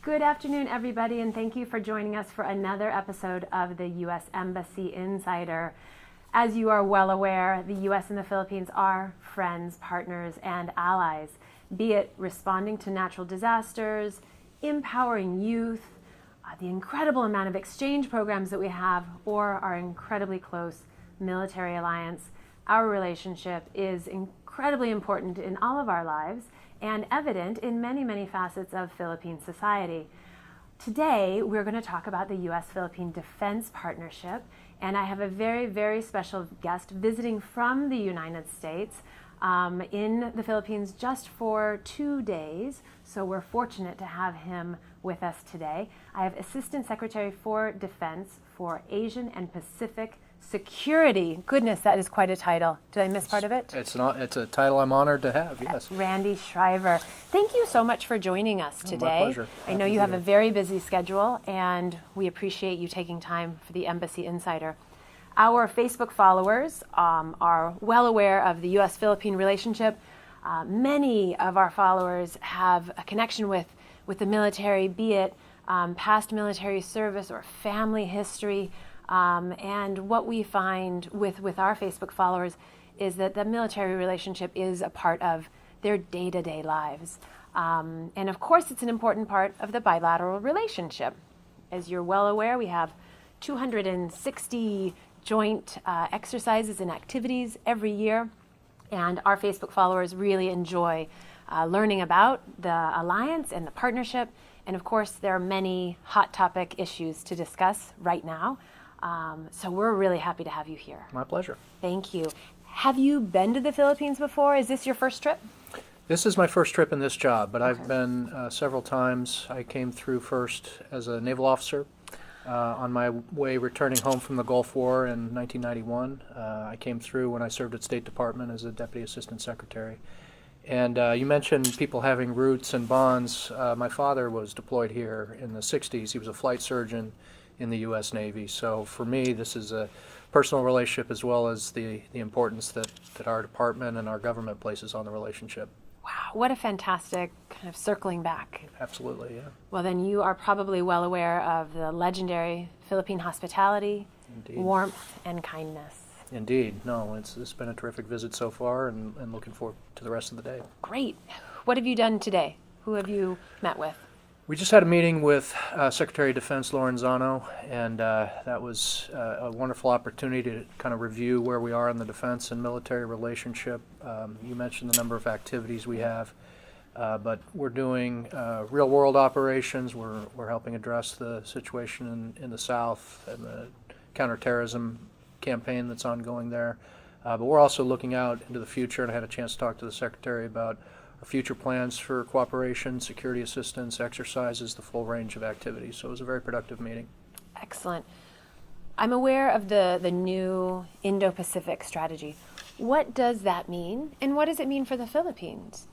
Good afternoon, everybody, and thank you for joining us for another episode of the U.S. Embassy Insider. As you are well aware, the U.S. and the Philippines are friends, partners, and allies, be it responding to natural disasters, empowering youth, the incredible amount of exchange programs that we have, or our incredibly close military alliance. Our relationship is incredibly important in all of our lives and evident in many, many facets of Philippine society. Today, we're going to talk about the U.S. Philippine Defense Partnership, and I have a very, very special guest visiting from the United States in the Philippines just for 2 days, so we're fortunate to have him with us today. I have Assistant Secretary for Defense for Asian and Pacific Security. Goodness, that is quite a title. Did I miss part of it? It's a title I'm honored to have, yes. Randy Schriver. Thank you so much for joining us today. My pleasure. I know you have a very busy schedule, and we appreciate you taking time for the Embassy Insider. Our Facebook followers are well aware of the U.S. Philippine relationship. Many of our followers have a connection with the military, be it past military service or family history. And what we find with our Facebook followers is that the military relationship is a part of their day-to-day lives. And of course, it's an important part of the bilateral relationship. As you're well aware, we have 260 joint exercises and activities every year. And our Facebook followers really enjoy learning about the alliance and the partnership. And of course, there are many hot topic issues to discuss right now. So we're really happy to have you here. My pleasure. Thank you. Have you been to the Philippines before? Is this your first trip? This is my first trip in this job, but I've been several times. I came through first as a naval officer on my way returning home from the Gulf War in 1991. I came through when I served at State Department as a Deputy Assistant Secretary. And you mentioned people having roots and bonds. My father was deployed here in the 60s. He was a flight surgeon in the U.S. Navy. So for me, this is a personal relationship as well as the importance that our department and our government places on the relationship. Wow, what a fantastic kind of circling back. Absolutely, yeah. Well, then you are probably well aware of the legendary Philippine hospitality, Indeed. Warmth, and kindness. Indeed. No, it's been a terrific visit so far and looking forward to the rest of the day. Great. What have you done today? Who have you met with? We just had a meeting with Secretary of Defense Lorenzano, and that was a wonderful opportunity to kind of review where we are in the defense and military relationship. You mentioned the number of activities we have, but we're doing real-world operations. We're helping address the situation in the South and the counterterrorism campaign that's ongoing there. But we're also looking out into the future, and I had a chance to talk to the Secretary about our future plans for cooperation, security assistance, exercises, the full range of activities. So it was a very productive meeting. Excellent. I'm aware of the new Indo-Pacific strategy. What does that mean, and what does it mean for the Philippines?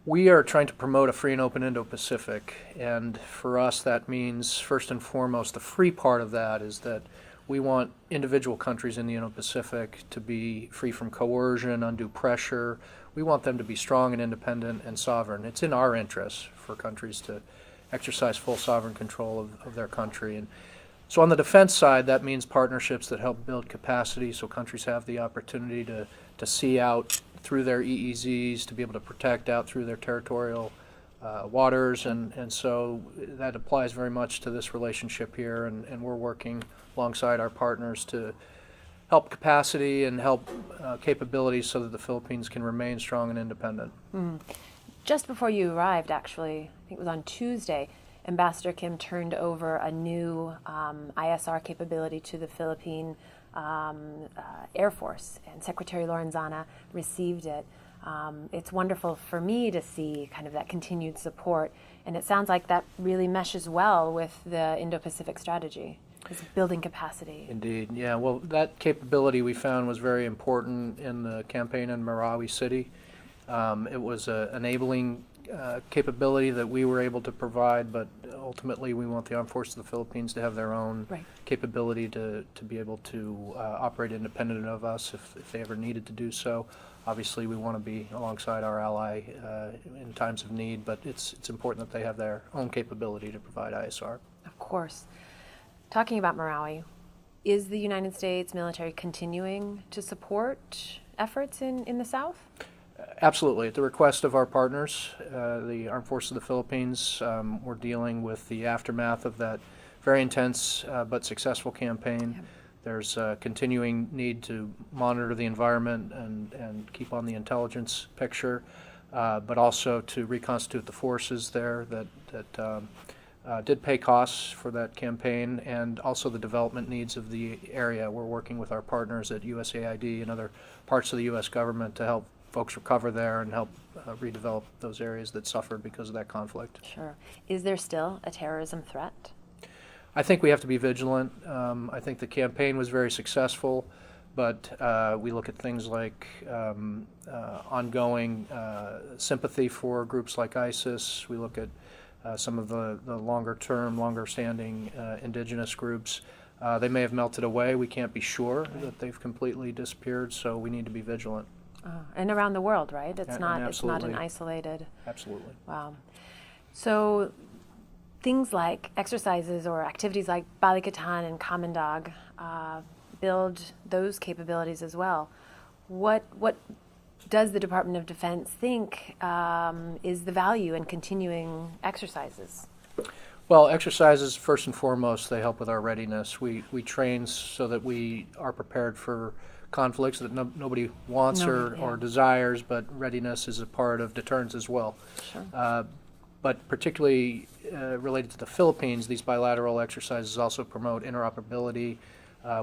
We are trying to promote a free and open Indo-Pacific, and for us that means, first and foremost, the free part of that is that we want individual countries in the Indo-Pacific to be free from coercion, undue pressure. We want them to be strong and independent and sovereign. It's in our interest for countries to exercise full sovereign control of their country. And so on the defense side, that means partnerships that help build capacity so countries have the opportunity to see out through their EEZs, to be able to protect out through their territorial waters. And so that applies very much to this relationship here, and we're working alongside our partners to help capacity and help capabilities so that the Philippines can remain strong and independent. Just before you arrived, actually, I think it was on Tuesday, Ambassador Kim turned over a new ISR capability to the Philippine Air Force, and Secretary Lorenzana received it. It's wonderful for me to see kind of that continued support, and it sounds like that really meshes well with the Indo-Pacific strategy. Is building capacity. Indeed, yeah. Well, that capability we found was very important in the campaign in Marawi City. It was an enabling capability that we were able to provide, but ultimately, we want the Armed Forces of the Philippines to have their own Right. capability to be able to operate independent of us if they ever needed to do so. Obviously, we want to be alongside our ally in times of need, but it's important that they have their own capability to provide ISR. Of course. Talking about Marawi, is the United States military continuing to support efforts in the South? Absolutely. At the request of our partners, the Armed Forces of the Philippines, we're dealing with the aftermath of that very intense but successful campaign. Yep. There's a continuing need to monitor the environment and keep on the intelligence picture, but also to reconstitute the forces there that did pay costs for that campaign, and also the development needs of the area. We're working with our partners at USAID and other parts of the U.S. government to help folks recover there and help redevelop those areas that suffered because of that conflict. Sure. Is there still a terrorism threat? I think we have to be vigilant. I think the campaign was very successful, but we look at things like ongoing sympathy for groups like ISIS. We look at some of the longer-term, longer-standing indigenous groups. They may have melted away. We can't be sure that they've completely disappeared, so we need to be vigilant. And around the world, right? It's And not an absolutely. isolated. Absolutely. Wow. So things like exercises or activities like Balikatan and Kamandog build those capabilities as well. What does the Department of Defense think is the value in continuing exercises? Well, exercises, first and foremost, they help with our readiness. We train so that we are prepared for conflicts that nobody wants or desires, but readiness is a part of deterrence as well. Sure. But particularly related to the Philippines, these bilateral exercises also promote interoperability.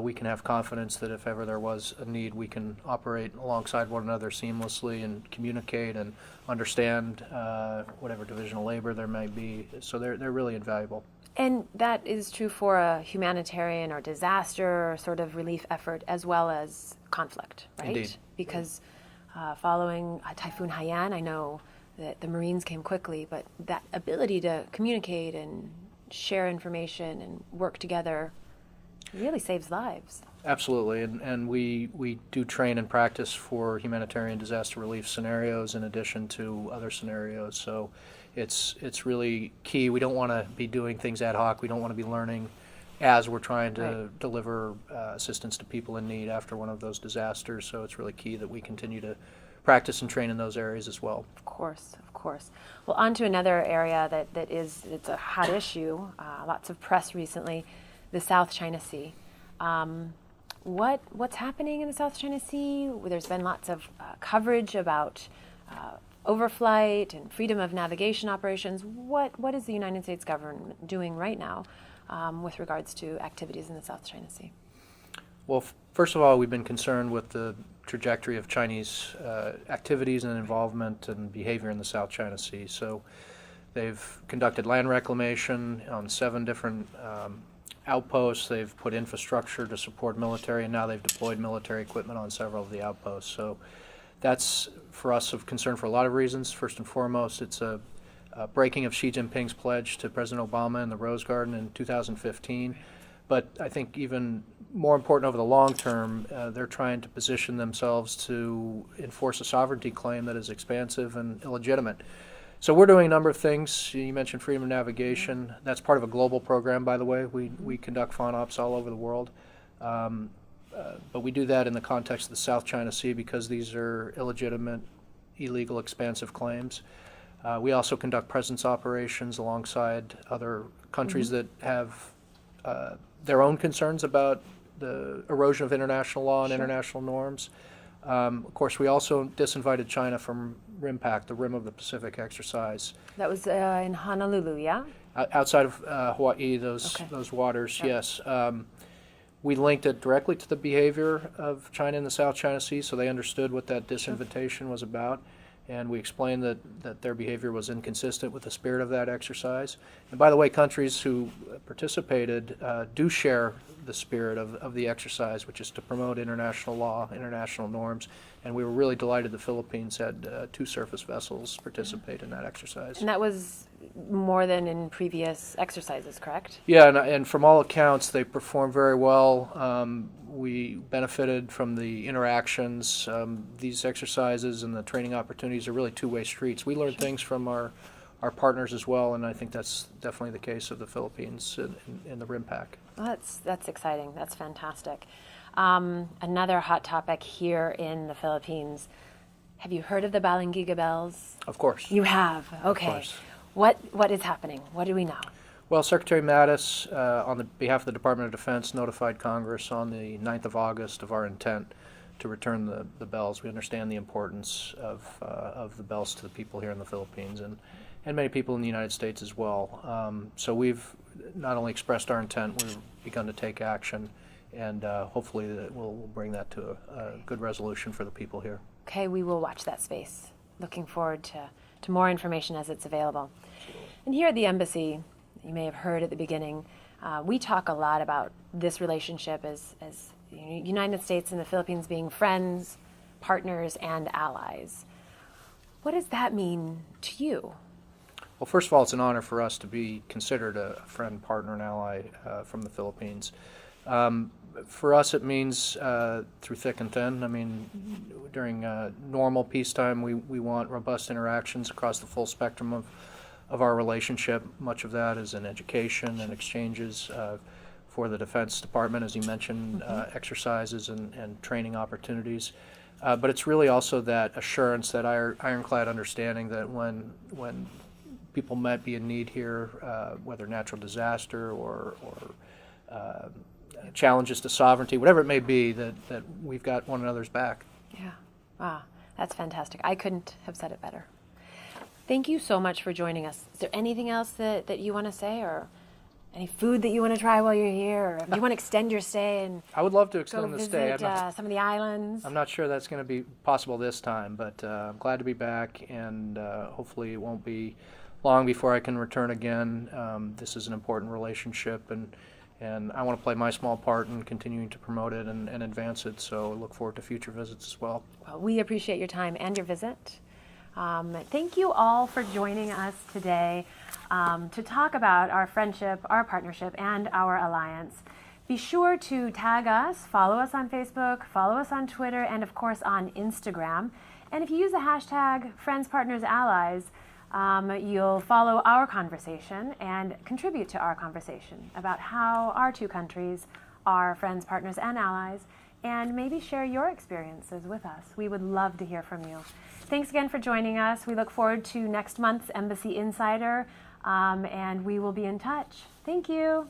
We can have confidence that if ever there was a need, we can operate alongside one another seamlessly and communicate and understand whatever divisional labor there may be. So they're really invaluable. And that is true for a humanitarian or disaster sort of relief effort as well as conflict, right? Indeed. Because following Typhoon Haiyan, I know that the Marines came quickly, but that ability to communicate and share information and work together really saves lives. Absolutely, and we do train and practice for humanitarian disaster relief scenarios in addition to other scenarios. So it's really key. We don't want to be doing things ad hoc. We don't want to be learning as we're trying to deliver assistance to people in need after one of those disasters. So it's really key that we continue to practice and train in those areas as well. Of course, of course. Well, on to another area it's a hot issue. Lots of press recently, the South China Sea. What's happening in the South China Sea? There's been lots of coverage about overflight and freedom of navigation operations. What is the United States government doing right now with regards to activities in the South China Sea? Well, first of all, we've been concerned with the trajectory of Chinese activities and involvement and behavior in the South China Sea. So they've conducted land reclamation on 7 different outposts. They've put infrastructure to support military, and now they've deployed military equipment on several of the outposts. So that's, for us, of concern for a lot of reasons. First and foremost, it's a breaking of Xi Jinping's pledge to President Obama in the Rose Garden in 2015. But I think even more important over the long term, they're trying to position themselves to enforce a sovereignty claim that is expansive and illegitimate. So we're doing a number of things. You mentioned freedom of navigation. That's part of a global program, by the way. We conduct FONOPs all over the world. But we do that in the context of the South China Sea because these are illegitimate, illegal, expansive claims. We also conduct presence operations alongside other countries that have their own concerns about the erosion of international law and international norms. Of course, we also disinvited China from RIMPAC, the Rim of the Pacific exercise. That was in Honolulu, yeah? Outside of Hawaii, those waters, Yep. yes. We linked it directly to the behavior of China in the South China Sea, so they understood what that disinvitation was about. And we explained that their behavior was inconsistent with the spirit of that exercise. And by the way, countries who participated do share the spirit of the exercise, which is to promote international law, international norms. And we were really delighted the Philippines had 2 surface vessels participate in that exercise. And that was more than in previous exercises, correct? Yeah, and from all accounts, they performed very well. We benefited from the interactions. These exercises and the training opportunities are really two-way streets. We learned things from our partners as well, and I think that's definitely the case of the Philippines in the RIMPAC. Well, that's exciting. That's fantastic. Another hot topic here in the Philippines. Have you heard of the Balangiga bells? Of course. You have. Okay. Of course. What is happening? What do we know? Well, Secretary Mattis, on the behalf of the Department of Defense, notified Congress on the 9th of August of our intent to return the bells. We understand the importance of the bells to the people here in the Philippines and many people in the United States as well. So we've not only expressed our intent, we've begun to take action, and hopefully that we'll bring that to a good resolution for the people here. Okay, we will watch that space. Looking forward to more information as it's available. And here at the embassy, you may have heard at the beginning, we talk a lot about this relationship as the United States and the Philippines being friends, partners, and allies. What does that mean to you? Well, first of all, it's an honor for us to be considered a friend, partner, and ally from the Philippines. For us, it means through thick and thin. I mean, during normal peacetime, we want robust interactions across the full spectrum of our relationship. Much of that is in education and exchanges for the Defense Department, as you mentioned, exercises and training opportunities. But it's really also that assurance, that ironclad understanding that when people might be in need here, whether natural disaster or challenges to sovereignty, whatever it may be, that we've got one another's back. Yeah. Wow, that's fantastic. I couldn't have said it better. Thank you so much for joining us. Is there anything else that you want to say, or any food that you want to try while you're here, or if you want to extend your stay and I would love to go extend the visit stay. some of the islands? I'm not sure that's going to be possible this time, but I'm glad to be back, and hopefully it won't be long before I can return again. This is an important relationship, and I want to play my small part in continuing to promote it and advance it, so I look forward to future visits as well. Well, we appreciate your time and your visit. Thank you all for joining us today to talk about our friendship, our partnership, and our alliance. Be sure to tag us, follow us on Facebook, follow us on Twitter, and of course on Instagram. And if you use the hashtag Friends, Partners, Allies, you'll follow our conversation and contribute to our conversation about how our two countries are friends, partners, and allies, and maybe share your experiences with us. We would love to hear from you. Thanks again for joining us. We look forward to next month's Embassy Insider, and we will be in touch. Thank you.